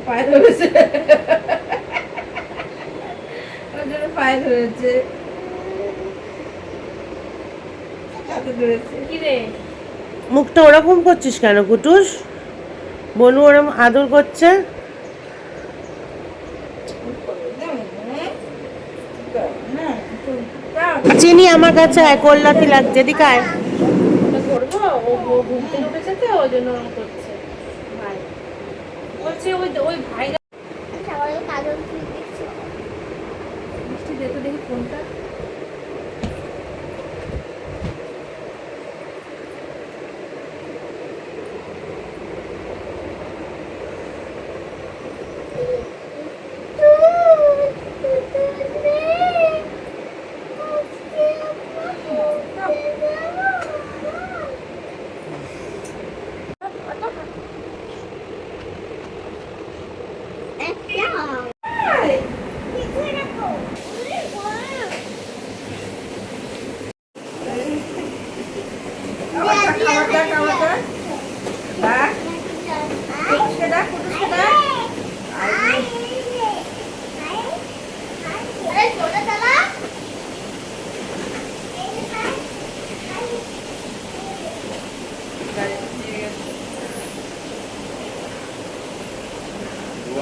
পায়ে ধরেছে, ওর জন্য পায়ে ধরেছে, হাতে ধরেছে। কি রে মুখটা ওরকম করছিস কেন কুটুস? বনু ওরকম আদর করছে। চিনি আমার কাছে আয়, কল্লাতি লাগছে, এদিকে আয়। করবো, ও ঘুম থেকে উঠেছে তো ওই জন্য ওরকম করছে। ভাই বলছে ওই ওই ভাই মিষ্টি দে তো দেখি ফোনটা।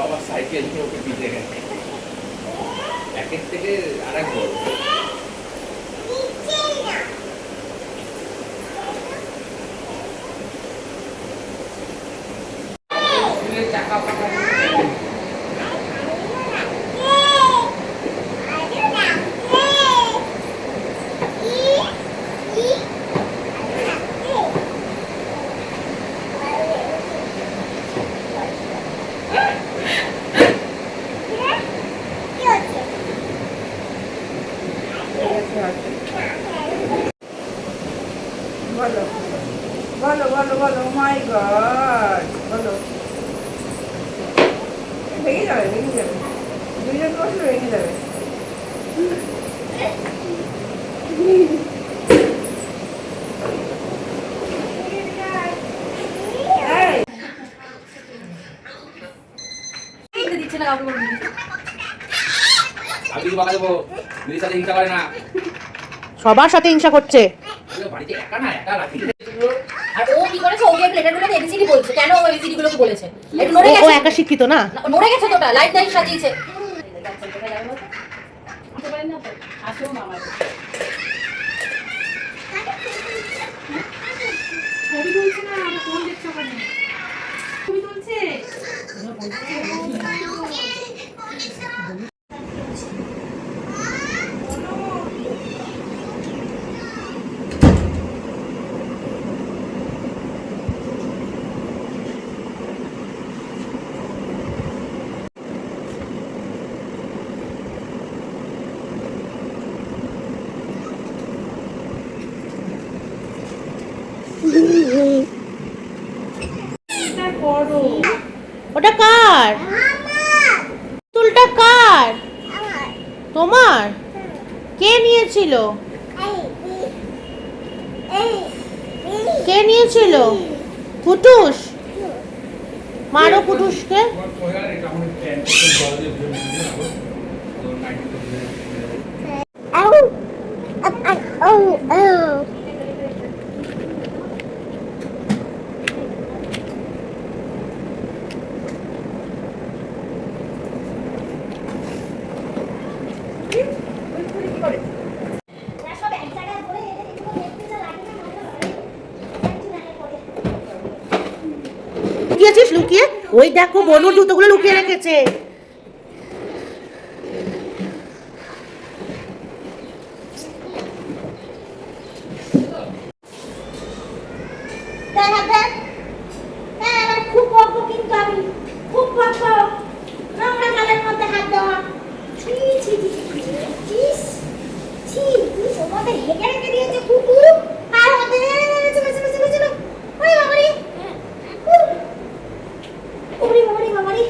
আবার সাইকেল নিয়ে ওকে পিঠে গেছে, একের থেকে আরেক বড়। চাকা পাকা বলো বলো বলো বলো, মাই গড, বলো। ভেঙে যাবে, ভেঙে যাবে, দুইজন বসলে ভেঙে যাবে। দিচ্ছে না কাউকে, বলবি আমি বাবা দেবো, দিদির সাথে হিংসা করে না। সবার সাথে হিংসা করছে। বাড়িতে একা না, একা রাখি। আর ও কি করেছে, ওকে লেটারগুলোতে এবিসিডি বলছে। কেন ও এবিসিডি গুলোকে বলেছে? একটু নড়ে ও গেছে, একা শিক্ষিত না। নড়ে গেছে তোটা, লাইট লাইট সাজিয়েছে। আসো মামা। ছবি তুলছে না, আমার ফোন দেখছো ওখানে। ছবি তুলছে। ওটা কার? তুলটা কার? তোমার? কে নিয়েছিল? কে নিয়েছিল? কুটুস? মারো কুটুসকে। লুকিয়েছিস লুকিয়ে? ওই দেখো বনুর জুতোগুলো লুকিয়ে রেখেছে। খুব বকবো কিন্তু আমি, খুব বকবো। নোংরা মালের মধ্যে হাত দেওয়া। ছি ছি ছি ছি ছি, তুই তোমাদের হেঁটে রেখে দিয়েছে কুকুর। আর ওদের চলো চলো চলো চলো। ওরে বাবারে, ওরে বাবারে বাবারে।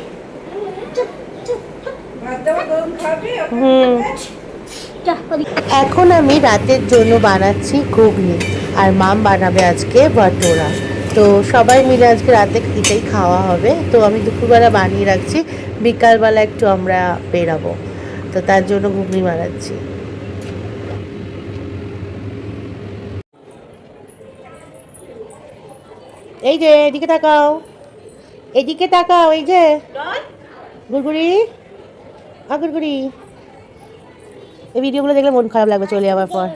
চুপ চুপ। ভাত দেওয়া গরম খাবে। এখন আমি রাতের জন্য বানাচ্ছি ঘুগনি, আর মাম বানাবে আজকে বাটোরা। তো সবাই মিলে আজকে রাতে এটাই খাওয়া হবে। তো আমি দুপুরবেলা বানিয়ে রাখছি, বিকালবেলা একটু আমরা বেরাবো, তো তার জন্য ঘুগনি বানাচ্ছি। এই যে এদিকে তাকাও, এদিকে তাকাও, এই যে গুড়গুড়ি, গুড়গুড়ি। এই ভিডিওগুলো দেখলে মন খারাপ লাগবে চলে যাওয়ার পর।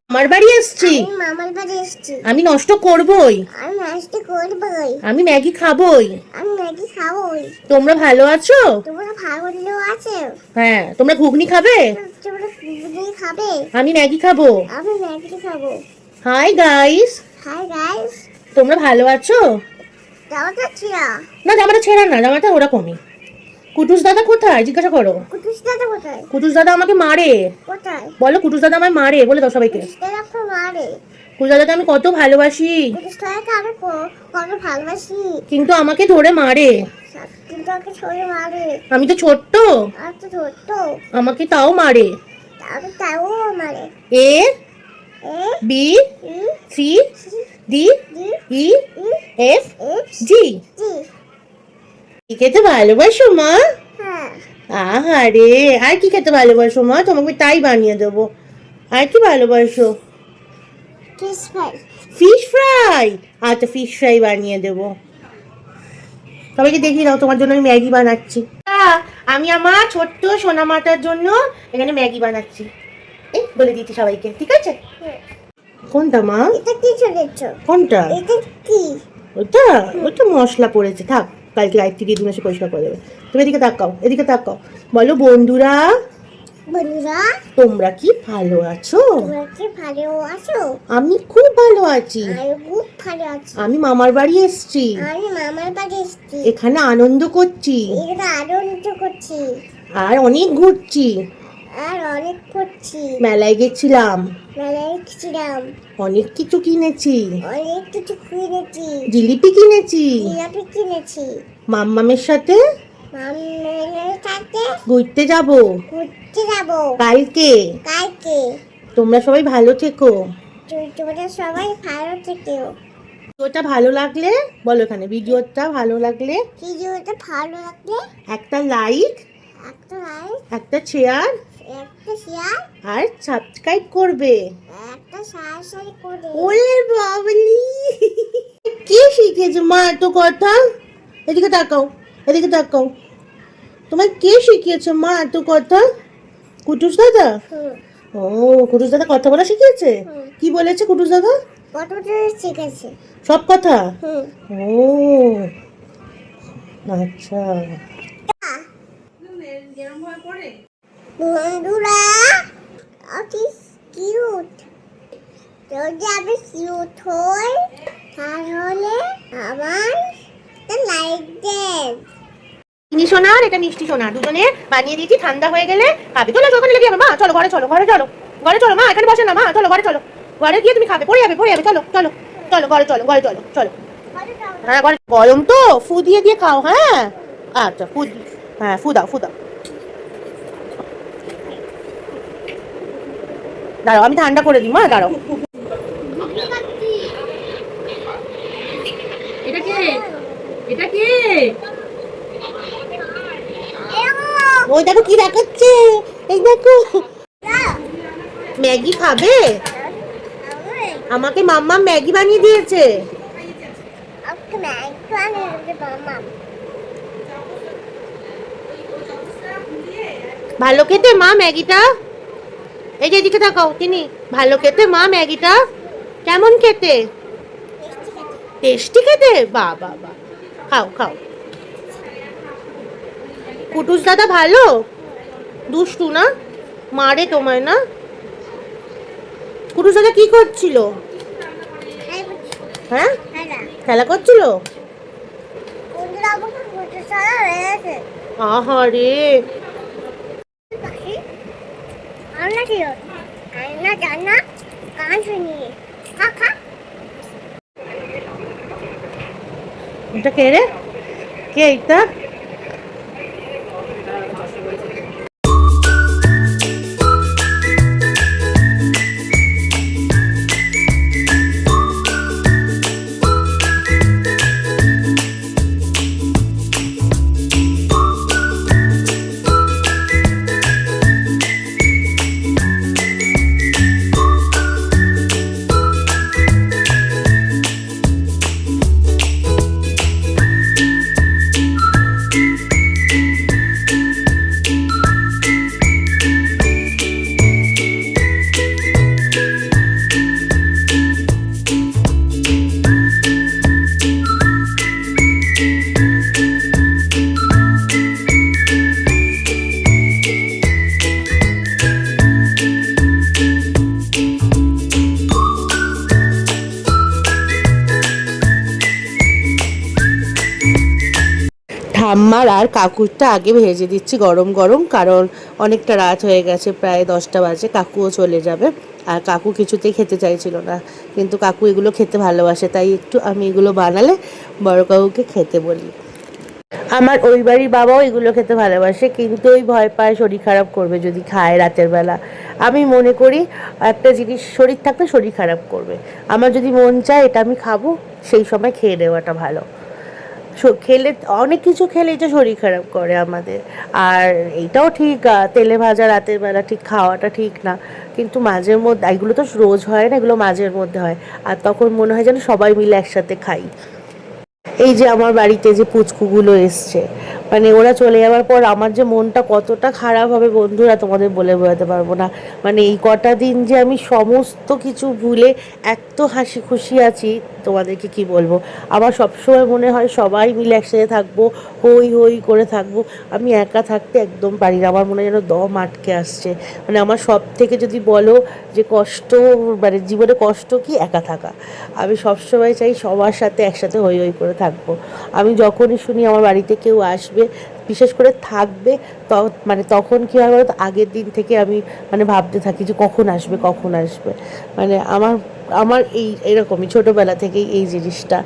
আমার বাড়ি এসছি, মামার বাড়ি এসেছি। আমি নষ্ট করবই, আমি নাচতে করবই, আমি ম্যাগি খাবই। আমি ম্যাগি খাবোই। তোমরা ভালো আছো? তোমরা ভালো আছে? হ্যাঁ, তোমরা ঘুগনি খাবে? তোমরা ঘুগনি খাবে? আমি ম্যাগি খাবো। আমি ম্যাগি খাবো। Hi guys, hi guys. তোমরা ভালো আছো? জামাটা ছিঁড়া না, জামাটা ছেঁড়া না, জামাটা ওরকমই। কুটুস দাদা কোথায় জিজ্ঞাসা করো। কুটুস দাদা কোথায়? কুটুস দাদা আমাকে মারে। কোথায়? বলো কুটুস দাদা আমায় মারে, বলে দাও সবাইকে। কুটুস দাদা তো মারে। কুটুস দাদাকে আমি কত ভালোবাসি, কুটুস দাদাকে আমি কত ভালোবাসি, কিন্তু আমাকে ধরে মারে। কিন্তু ওকে ছড়ে মারে। আমি তো ছোট্ট, আর তো ছোট্ট, আমাকে তাও মারে। তাও মারে। A A B E C D D E E F F G. G. কি খেতে ভালোবাসো মা? হ্যাঁ। আহারে, আর কি খেতে ভালোবাসো মা? তোমাকে তাই বানিয়ে দেবো। আর কি ভালোবাসো? Fish fry. ফিশ ফ্রাই, আচ্ছা ফিশ ফ্রাই বানিয়ে দেবো। সবাইকে দেখিয়ে দাও, তোমার জন্য আমি ম্যাগি বানাচ্ছি। আমি আমার ছোট্ট সোনা মাটার জন্য এখানে ম্যাগি বানাচ্ছি, এই বলে দিচ্ছি সবাইকে, ঠিক আছে? কোনটা মা? এটা কি চলেছ? কোনটা? এটা কি? ওটা ওটা মশলা পড়েছে, থাক, কালকে রাত্রি দিয়ে দুনে পরিষ্কার করে দেবে। তুমি এদিকে তাকাও, এদিকে তাকাও, বলো বন্ধুরা বন্ধুরা তোমরা কি ভালো আছো? তোমরা কি ভালো আছো? আমি খুব ভালো আছি। আমি খুব ভালো আছি। আমি মামার বাড়ি এসেছি, আমি মামার বাড়ি এসেছি। এখানে আনন্দ করছি, এখানে আনন্দ করছি, আর অনেক ঘুরছি। আর অনেক করছি। মেলায় গেছিলাম, মেলায় গেছিলাম, অনেক কিছু কিনেছি, অনেক কিছু কিনেছি। জিলিপি কিনেছি, জিলাপি কিনেছি। মাম্মামের সাথে মামার সাথে ঘুরতে যাব ঘুরতে যাব কালকে। কালকে। তোমরা সবাই ভালো থেকো। তোমরা সবাই ভালো থেকো। ভিডিওটা ভালো লাগলে বলো, এখানে ভিডিওটা ভালো লাগলে ভিডিওটা ভালো লাগলে একটা লাইক, একটা লাইক, একটা শেয়ার, একটা শেয়ার, আর সাবস্ক্রাইব করবে। একটা সাবস্ক্রাইব করে। ওলে বাবলি, কে শিখেছে মা এত কথা? এদিকে তাকাও, এদিকে তাকাও, তোমার কে শিখিয়েছে মা এত কথা? কুটুস দাদা? হুম। ও, কুটুস দাদা কথা বলা শিখিয়েছে? হুম। কি বলেছে কুটুস দাদা? কতটা শিখেছে? সব কথা? হুম। ও আচ্ছা। বন্ধুরা অতি কিউট, যদি আমি কিউট হই তাহলে আমার লাইক দেন। চিনি সোনা আর এটা মিষ্টি সোনা দুজনে বানিয়ে দিয়েছি, ঠান্ডা হয়ে গেলে খাবে। চলো ওখানে লেগে যাবে মা, চলো ঘরে, চলো ঘরে, চলো ঘরে, চলো মা এখানে বসে না মা, চলো ঘরে, চলো ঘরে গিয়ে তুমি খাবে, পড়ে যাবে পড়ে যাবে, চলো চলো চলো ঘরে, চলো ঘরে, চলো চলো। হ্যাঁ ঘরে, গরম তো, ফু দিয়ে দিয়ে খাও। হ্যাঁ আচ্ছা, ফু, হ্যাঁ ফু দাও, ফু দাও। দাঁড়াও আমি ঠান্ডা করে দিই মা, দাঁড়াও। এটা কে? এটা কে? ওই দেখো কি দেখাচ্ছে, এই দেখো। ম্যাগি খাবে? আমাকে মাম্মা ম্যাগি বানিয়ে দিয়েছে। ভালো খেতে মা ম্যাগিটা? এই যে এদিকে তাকাও, তিনি ভালো খেতে মা ম্যাগিটা? কেমন খেতে? টেস্টি খেতে? বাহ বাহ বাহ, খাও খাও। কুটুস দাদা ভালো? দুষ্টু না? মারে তোমায় না? কুটুস দাদা কি করছিল? হ্যাঁ খেলা করছিল? আহারে, এটা কে রে? কে এটা? ঠাম্মার আর কাকুরটা আগে ভেজে দিচ্ছি গরম গরম, কারণ অনেকটা রাত হয়ে গেছে, প্রায় 10টা বাজে, কাকুও চলে যাবে। আর কাকু কিছুতেই খেতে চাইছিল না, কিন্তু কাকু এগুলো খেতে ভালোবাসে, তাই একটু আমি এগুলো বানালে বড় কাকুকে খেতে বলি। আমার ওই বাড়ির বাবাও এগুলো খেতে ভালোবাসে, কিন্তু ওই ভয় পায় শরীর খারাপ করবে যদি খায় রাতের বেলা। আমি মনে করি একটা জিনিস শরীর থাকলে শরীর খারাপ করবে, আমার যদি মন চায় এটা আমি খাবো, সেই সময় খেয়ে নেওয়াটা ভালো। খেলে অনেক কিছু খেলে এটা শরীর খারাপ করে আমাদের। আর এইটাও ঠিক, তেলে ভাজা রাতের বেলা ঠিক খাওয়াটা ঠিক না, কিন্তু মাঝের মধ্যে, এগুলো তো রোজ হয় না, এগুলো মাঝের মধ্যে হয়, আর তখন মনে হয় যেন সবাই মিলে একসাথে খাই। এই যে আমার বাড়িতে যে পুচকুগুলো এসছে, মানে ওরা চলে যাওয়ার পর আমার যে মনটা কতটা খারাপ হবে বন্ধুরা, তোমাদের বলে বোঝাতে পারবো না। মানে এই কটা দিন যে আমি সমস্ত কিছু ভুলে এত হাসি খুশি আছি, তোমাদেরকে কি বলবো। আমার সবসময় মনে হয় সবাই মিলে একসাথে থাকবো, হই হই করে থাকবো। আমি একা থাকতে একদম পারি না, আমার মনে হয় যেন দম আটকে আসছে। মানে আমার সব থেকে যদি বলো যে কষ্ট, মানে জীবনে কষ্ট কি, একা থাকা। আমি সবসময় চাই সবার সাথে একসাথে হই হই করে থাকবো। আমি যখনই শুনি আমার বাড়িতে কেউ আসবে, বিশেষ করে থাকবে, মানে তখন কী হয় বলতো, আগের দিন থেকে আমি মানে ভাবতে থাকি যে কখন আসবে কখন আসবে। মানে আমার এরকমই ছোটোবেলা থেকেই এই জিনিসটা।